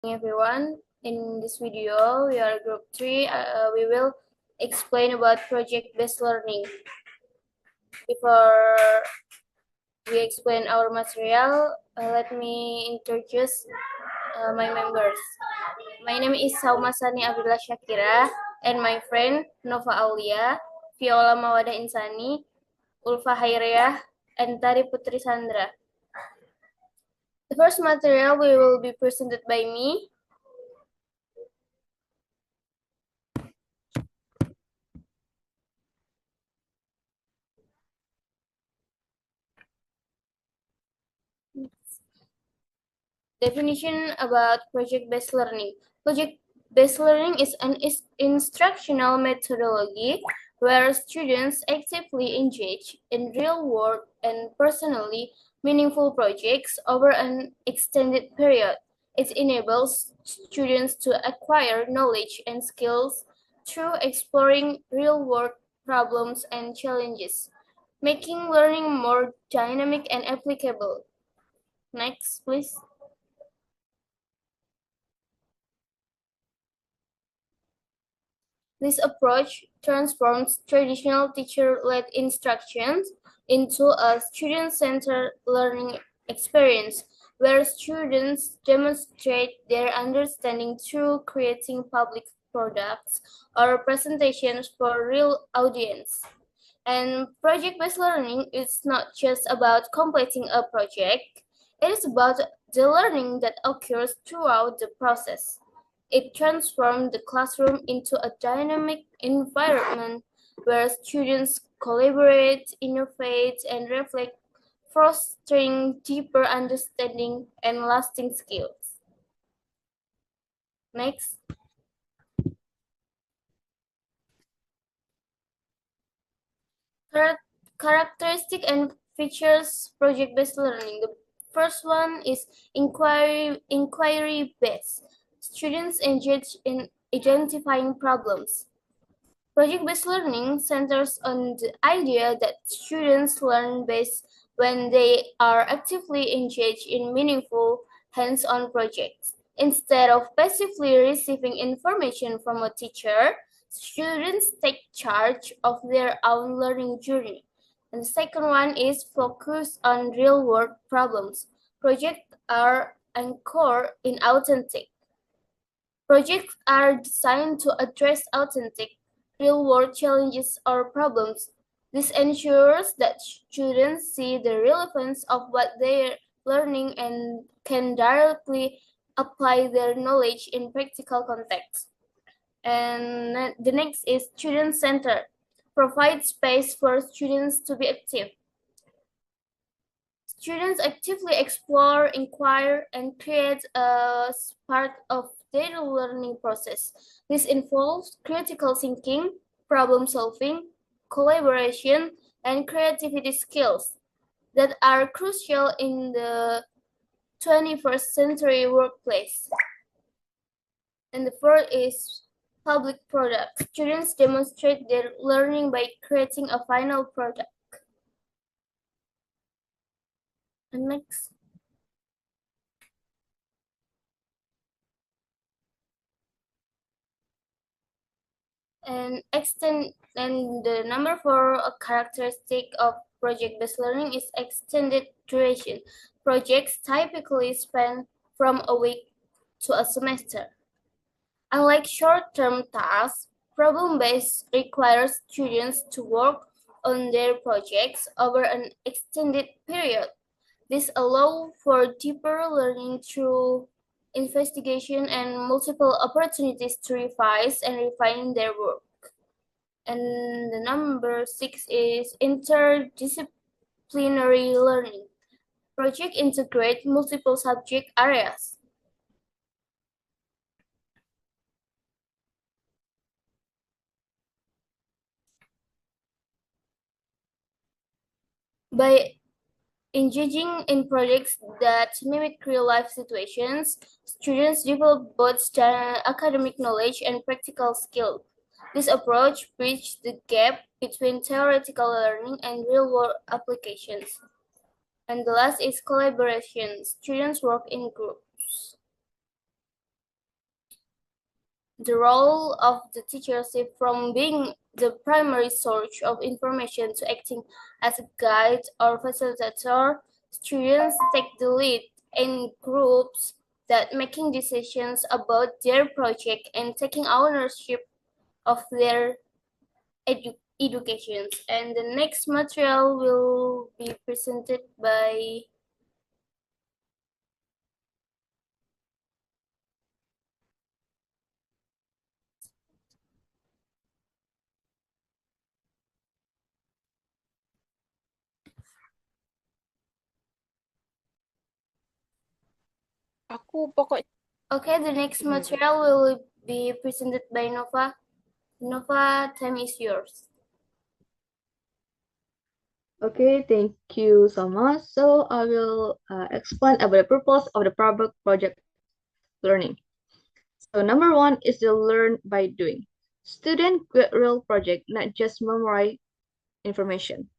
Everyone, in this video we are group 3. We will explain about project-based learning. Before we explain our material, let me introduce my members. My name is Sauma Sani Abdullah Shakira and my friend Nova Aulia, Viola Mawada Insani, Ulfa Hairiyah, and Tari Putri Sandra. The first material will be presented by me. Definition about project-based learning. Project-based learning is an instructional methodology where students actively engage in real-world and personally meaningful projects over an extended period. It enables students to acquire knowledge and skills through exploring real-world problems and challenges, making learning more dynamic and applicable. Next, please. This approach transforms traditional teacher-led instructions into a student-centered learning experience where students demonstrate their understanding through creating public products or presentations for real audience. And project-based learning is not just about completing a project, it is about the learning that occurs throughout the process. It transformed the classroom into a dynamic environment where students collaborate, innovate, and reflect, fostering deeper understanding and lasting skills. Next. Characteristic and features project-based learning. The first one is inquiry-based. Students engage in identifying problems. Project-based learning centers on the idea that students learn best when they are actively engaged in meaningful, hands-on projects. Instead of passively receiving information from a teacher, students take charge of their own learning journey. And the second one is focus on real-world problems. Projects are anchored in authentic. Projects are designed to address authentic, real-world challenges or problems. This ensures that students see the relevance of what they are learning and can directly apply their knowledge in practical contexts. And the next is student-centered. Provide space for students to be active. Students actively explore, inquire, and create as part of their learning process. This involves critical thinking, problem solving, collaboration, and creativity skills that are crucial in the 21st century workplace. And the third is public product. Students demonstrate their learning by creating a final product. And next. And the number for a characteristic of project-based learning is extended duration. Projects typically span from a week to a semester. Unlike short-term tasks, problem-based requires students to work on their projects over an extended period. This allows for deeper learning through investigation and multiple opportunities to revise and refine their work. And the number 6 is interdisciplinary learning. Project integrate multiple subject areas. By engaging in projects that mimic real-life situations, students develop both academic knowledge and practical skills. This approach bridges the gap between theoretical learning and real-world applications. And the last is collaboration. Students work in groups. the role of the teacher shifts from being the primary source of information to acting as a guide or facilitator. Students take the lead in groups that making decisions about their project and taking ownership of their education. And the next material will be presented by Aku pokoknya. Okay, the next material will be presented by Nova. Nova, time is yours. Okay, thank you so much. So I will explain about the purpose of the project learning. So number one is to learn by doing. Student create real project, not just memorize information.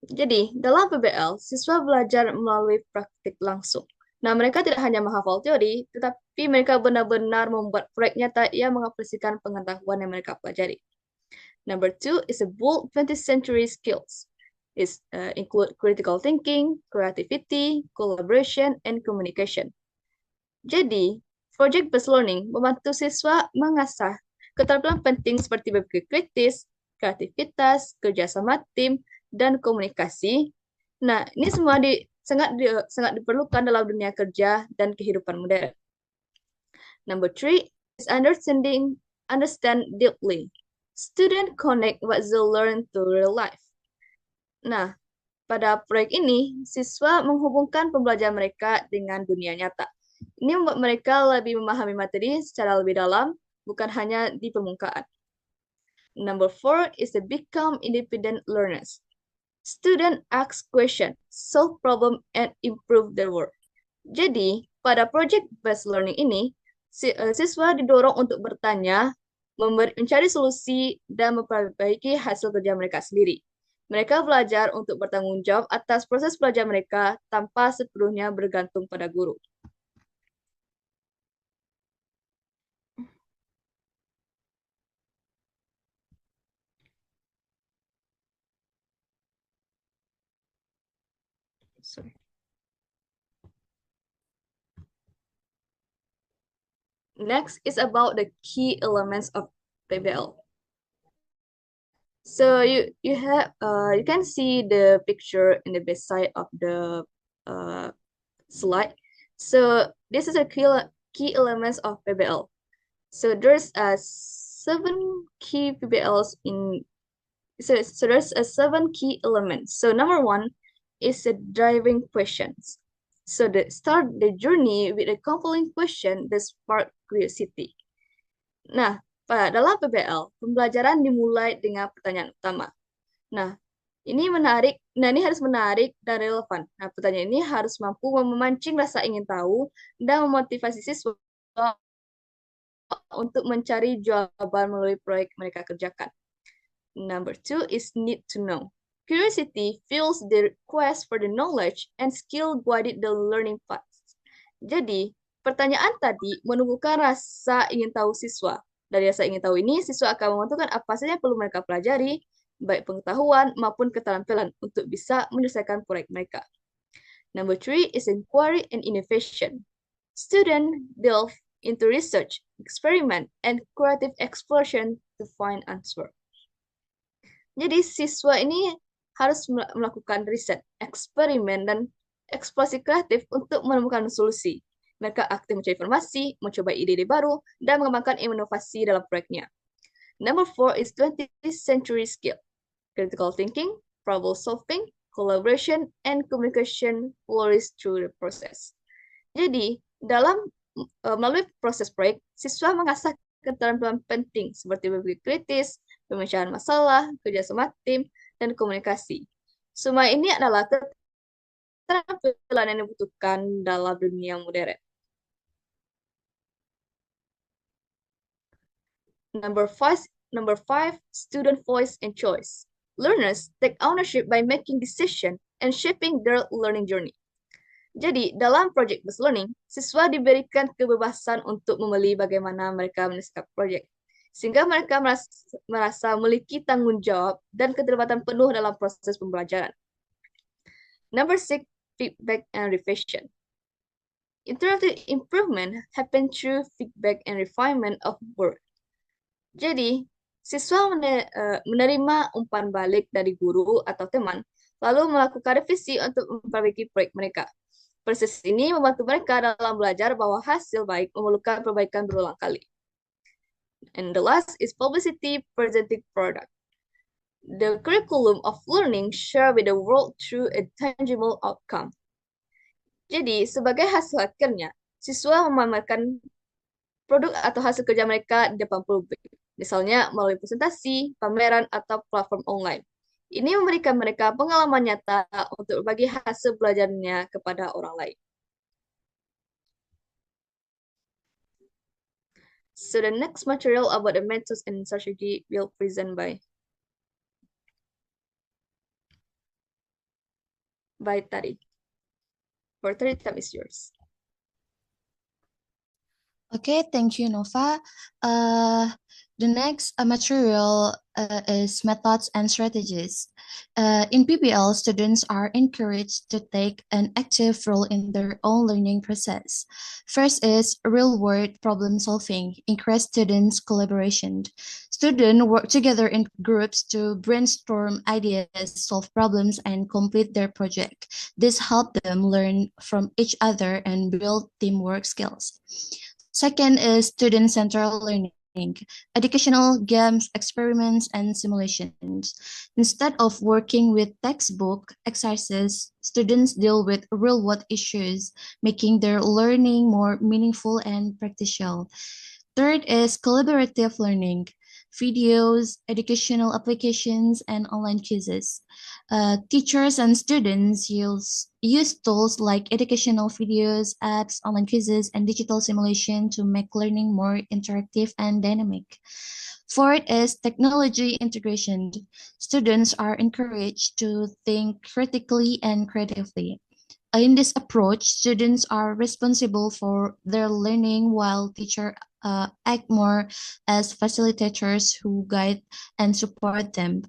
Jadi, dalam PBL, siswa belajar melalui praktik langsung. Nah, mereka tidak hanya menghafal teori, tetapi mereka benar-benar membuat proyek nyata yang mengaplikasikan pengetahuan yang mereka pelajari. Number two is a bold 20th century skills. It include critical thinking, creativity, collaboration, and communication. Jadi, project-based learning membantu siswa mengasah keterampilan penting seperti berpikir kritis, kreativitas, kerjasama tim, dan komunikasi. Nah, ini semua sangat diperlukan dalam dunia kerja dan kehidupan modern. Number three is understand deeply. Student connect what they learn to real life. Nah, pada proyek ini, siswa menghubungkan pembelajaran mereka dengan dunia nyata. Ini membuat mereka lebih memahami materi secara lebih dalam, bukan hanya di permukaan. Number four is to become independent learners. Student ask question, solve problem, and improve their work. Jadi, pada project-based learning ini, siswa didorong untuk bertanya, mencari solusi, dan memperbaiki hasil kerja mereka sendiri. Mereka belajar untuk bertanggung jawab atas proses belajar mereka tanpa sepenuhnya bergantung pada guru. Sorry. Next is about the key elements of PBL. So you can see the picture in the best side of the slide. So this is a key elements of PBL. So there's 7 key PBLs in. So there's 7 key elements. So number one is a driving questions. So start the journey with a compelling question that spark curiosity. Nah, dalam PBL, pembelajaran dimulai dengan pertanyaan utama. Nah, ini menarik. Nah, ini harus menarik dan relevan. Nah, pertanyaan ini harus mampu memancing rasa ingin tahu dan memotivasi siswa untuk mencari jawaban melalui proyek mereka kerjakan. Number two is need to know. Curiosity fuels the quest for the knowledge and skill guided the learning path. Jadi, pertanyaan tadi menumbuhkan rasa ingin tahu siswa. Dari rasa ingin tahu ini, siswa akan menentukan apa saja yang perlu mereka pelajari, baik pengetahuan maupun keterampilan untuk bisa menyelesaikan proyek mereka. Number three is inquiry and innovation. Students delve into research, experiment, and creative exploration to find answer. Jadi siswa ini harus melakukan riset, eksperimen, dan eksplorasi kreatif untuk menemukan solusi. Mereka aktif mencari informasi, mencoba ide-ide baru, dan mengembangkan inovasi dalam proyeknya. Number four is 20th century skill. Critical thinking, problem solving, collaboration, and communication flourish through the process. Jadi, melalui proses proyek, siswa mengasah keterampilan penting seperti berpikir kritis, pemecahan masalah, kerjasama tim, dan komunikasi. Semua ini adalah keterampilan yang dibutuhkan dalam dunia modern. Number five, student voice and choice. Learners take ownership by making decisions and shaping their learning journey. Jadi, dalam project-based learning, siswa diberikan kebebasan untuk memilih bagaimana mereka menyelesaikan proyek, sehingga mereka merasa memiliki tanggung jawab dan keterlibatan penuh dalam proses pembelajaran. Number 6, feedback and revision. Interactive improvement happen through feedback and refinement of work. Jadi, siswa menerima umpan balik dari guru atau teman, lalu melakukan revisi untuk memperbaiki proyek mereka. Proses ini membantu mereka dalam belajar bahwa hasil baik memerlukan perbaikan berulang kali. And the last is publicity presenting product. The curriculum of learning share with the world through a tangible outcome. Jadi, sebagai hasil akhirnya, siswa memamerkan produk atau hasil kerja mereka di depan publik, misalnya melalui presentasi, pameran, atau platform online. Ini memberikan mereka pengalaman nyata untuk berbagi hasil belajarnya kepada orang lain. So the next material about the methods and strategy will present by Tari. For 30 time is yours. Okay, thank you, Nova. The next material is methods and strategies. In PBL, students are encouraged to take an active role in their own learning process. First is real-world problem solving, encourage students' collaboration. Students work together in groups to brainstorm ideas, solve problems, and complete their project. This helps them learn from each other and build teamwork skills. Second is student-centered learning, educational games, experiments, and simulations. Instead of working with textbook exercises, students deal with real-world issues, making their learning more meaningful and practical. Third is collaborative learning, videos, educational applications, and online quizzes. Teachers and students use tools like educational videos, apps, online quizzes, and digital simulation to make learning more interactive and dynamic. Fourth is technology integration. Students are encouraged to think critically and creatively. In this approach, students are responsible for their learning while teachers act more as facilitators who guide and support them.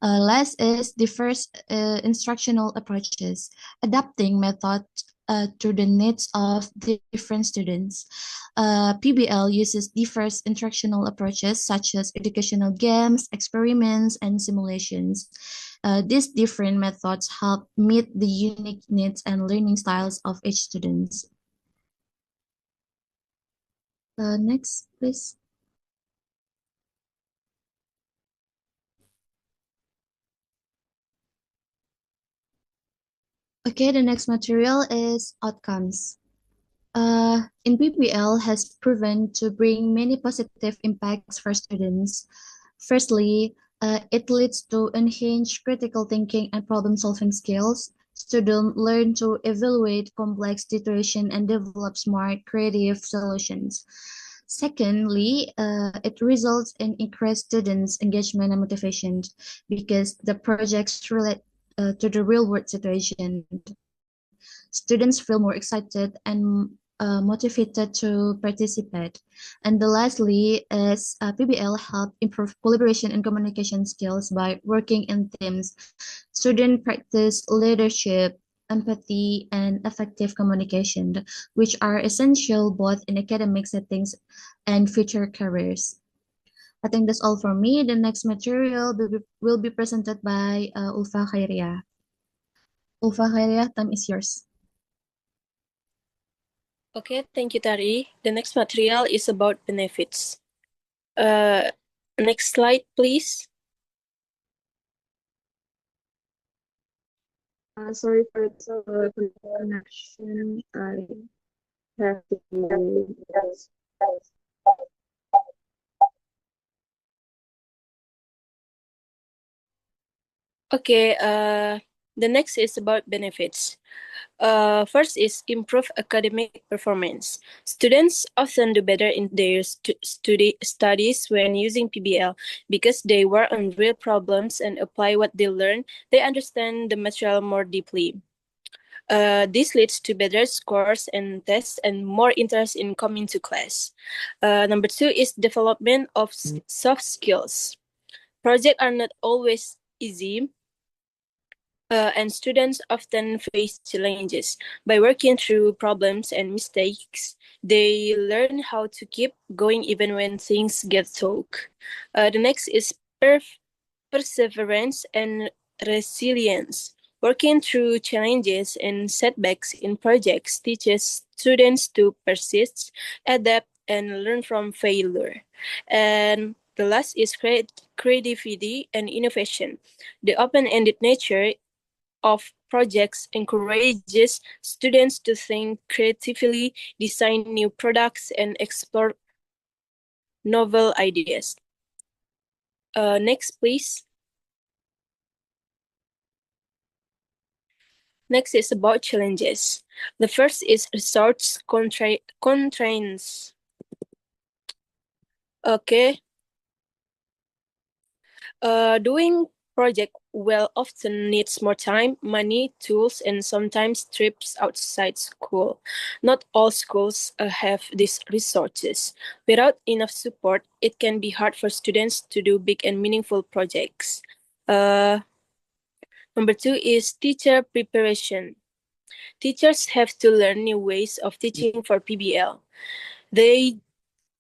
Last is diverse instructional approaches, adapting methods to the needs of different students. PBL uses diverse instructional approaches such as educational games, experiments, and simulations. These different methods help meet the unique needs and learning styles of each student. Next, please. Okay, the next material is outcomes. In PBL has proven to bring many positive impacts for students. Firstly, it leads to enhanced critical thinking and problem-solving skills. Students learn to evaluate complex situations and develop smart, creative solutions. Secondly, it results in increased students' engagement and motivation because the projects relate to the real-world situation. Students feel more excited and motivated to participate. And lastly is PBL help improve collaboration and communication skills by working in teams. Students practice leadership, empathy, and effective communication, which are essential both in academic settings and future careers. I think that's all for me. The next material will be presented by Ulfa Khairia. Ulfa Khairia, time is yours. Okay, thank you, Tari. The next material is about benefits. Next slide, please. Sorry for the connection. I have to. Okay, the next is about benefits. First is improve academic performance. Students often do better in their studies when using PBL because they work on real problems and apply what they learn. They understand the material more deeply. This leads to better scores and tests and more interest in coming to class. Number two is development of soft skills. Projects are not always easy, and students often face challenges. By working through problems and mistakes, they learn how to keep going even when things get tough. The next is perseverance and resilience. Working through challenges and setbacks in projects teaches students to persist, adapt, and learn from failure. And the last is creativity and innovation. The open-ended nature of projects encourages students to think creatively, design new products, and explore novel ideas. Next, please. Next is about challenges. The first is resource constraints. Okay. Doing project well often needs more time, money, tools, and sometimes trips outside school. Not all schools have these resources. Without enough support, it can be hard for students to do big and meaningful projects. Number two is teacher preparation. Teachers have to learn new ways of teaching for PBL. They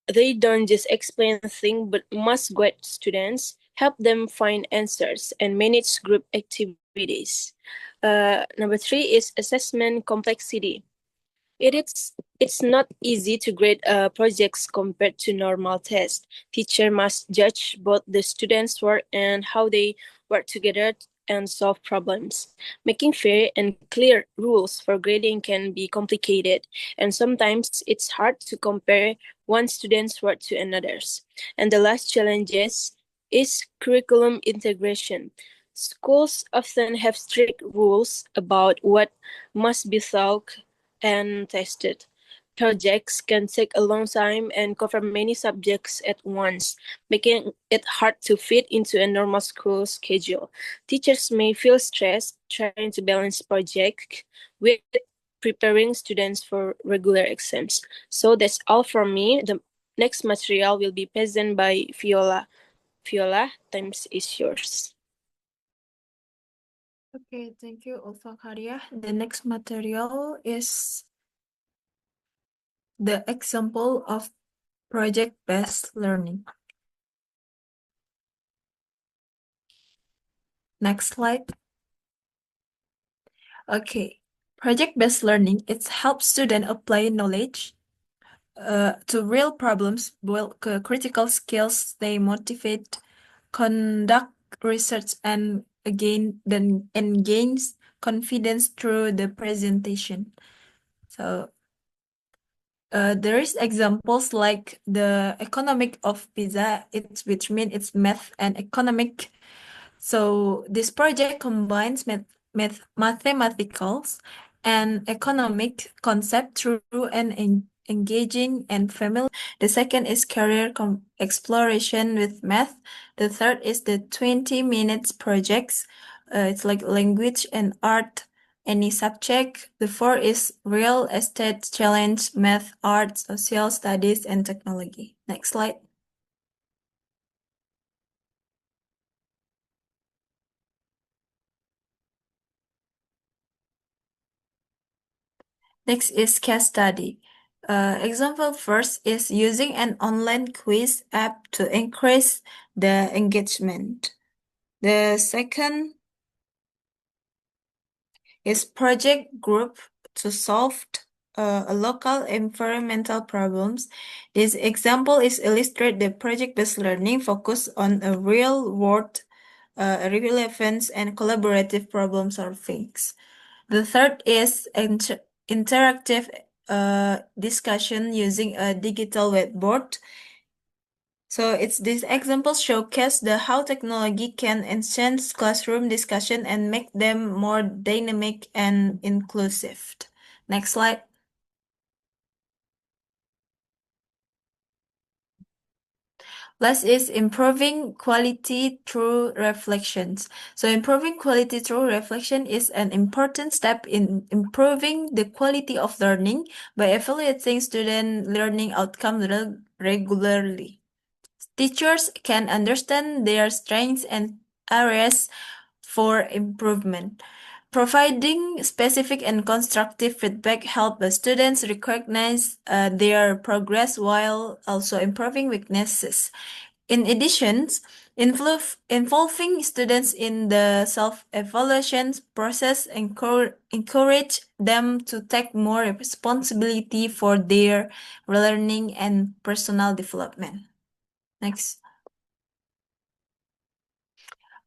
they don't just explain things but must guide students, help them find answers, and manage group activities. Number three is assessment complexity. It's not easy to grade projects compared to normal tests. Teacher must judge both the students' work and how they work together and solve problems. Making fair and clear rules for grading can be complicated, and sometimes it's hard to compare one student's work to another's. And the last challenge is curriculum integration. Schools often have strict rules about what must be taught and tested. Projects can take a long time and cover many subjects at once, making it hard to fit into a normal school schedule. Teachers may feel stressed trying to balance projects with preparing students for regular exams. So that's all from me. The next material will be presented by Viola. Viola, time is yours. Okay, thank you, Ulfa Karya. The next material is the example of project-based learning. Next slide. Okay, project-based learning, it helps students apply knowledge to real problems, build critical skills, they motivate, conduct research, and gains confidence through the presentation. So there is examples like the economic of PISA, which means it's math and economic. So this project combines mathematicals and economic concept through an engaging and familiar. The second is career exploration with math. The third is the 20 minutes projects. It's like language and art, any subject. The fourth is real estate challenge, math, art, social studies, and technology. Next slide. Next is case study. Example first is using an online quiz app to increase the engagement. The second is project group to solve a local environmental problems. This example is illustrate the project-based learning focus on a real-world relevance and collaborative problem solving. The third is interactive discussion using a digital whiteboard. So these examples showcase how technology can enhance classroom discussion and make them more dynamic and inclusive. Next slide. Last is improving quality through reflections. So improving quality through reflection is an important step in improving the quality of learning by evaluating student learning outcomes regularly. Teachers can understand their strengths and areas for improvement. Providing specific and constructive feedback helps the students recognize their progress while also improving weaknesses. In addition, involving students in the self-evaluation process encourage them to take more responsibility for their learning and personal development. Next.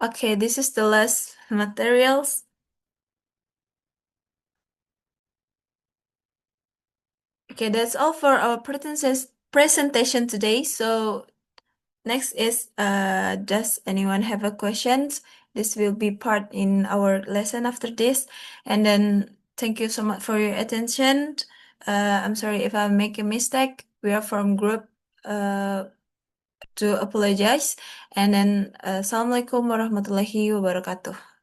Okay, this is the last materials. Okay, that's all for our presentation today. So next is does anyone have a questions? This will be part in our lesson after this. And then thank you so much for your attention. I'm sorry if I make a mistake. We are from group to apologize. And then Assalamualaikum warahmatullahi wabarakatuh.